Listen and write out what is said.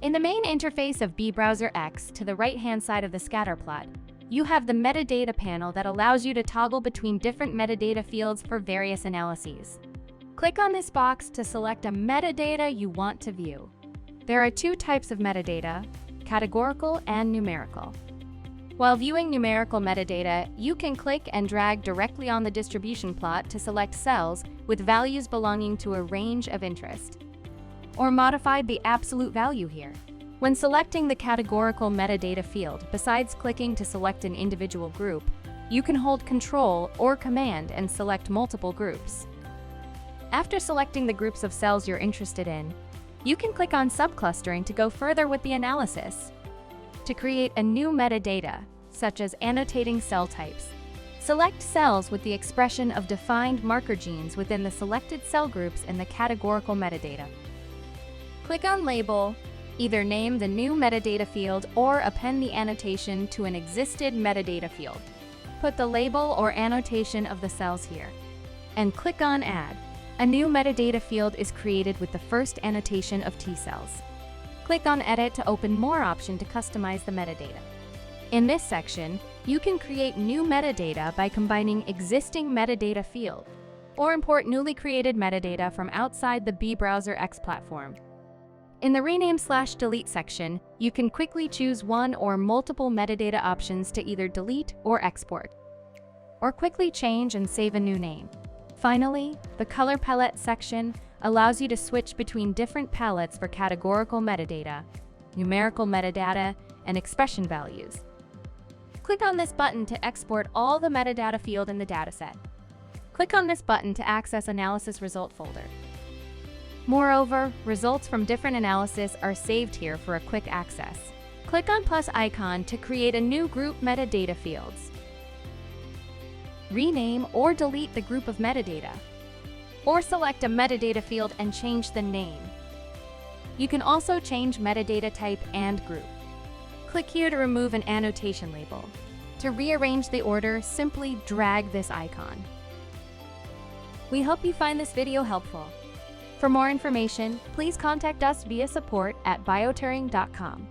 In the main interface of BBrowserX, to the right-hand side of the scatter plot, you have the metadata panel that allows you to toggle between different metadata fields for various analyses. Click on this box to select a metadata you want to view. There are two types of metadata, categorical and numerical. While viewing numerical metadata, you can click and drag directly on the distribution plot to select cells with values belonging to a range of interest, or modify the absolute value here. When selecting the categorical metadata field, besides clicking to select an individual group, you can hold Control or Command and select multiple groups. After selecting the groups of cells you're interested in, you can click on subclustering to go further with the analysis. To create a new metadata, such as annotating cell types, select cells with the expression of defined marker genes within the selected cell groups in the categorical metadata. Click on Label, either name the new metadata field or append the annotation to an existing metadata field. Put the label or annotation of the cells here, and click on Add. A new metadata field is created with the first annotation of T cells. Click on Edit to open more option to customize the metadata. In this section, you can create new metadata by combining existing metadata field, or import newly created metadata from outside the BBrowserX platform. In the Rename/Delete section, you can quickly choose one or multiple metadata options to either delete or export, or quickly change and save a new name. Finally, the Color Palette section allows you to switch between different palettes for categorical metadata, numerical metadata, and expression values. Click on this button to export all the metadata field in the dataset. Click on this button to access Analysis Result folder. Moreover, results from different analysis are saved here for a quick access. Click on plus icon to create a new group metadata fields. Rename or delete the group of metadata, or select a metadata field and change the name. You can also change metadata type and group. Click here to remove an annotation label. To rearrange the order, simply drag this icon. We hope you find this video helpful. For more information, please contact us via support@bioturing.com.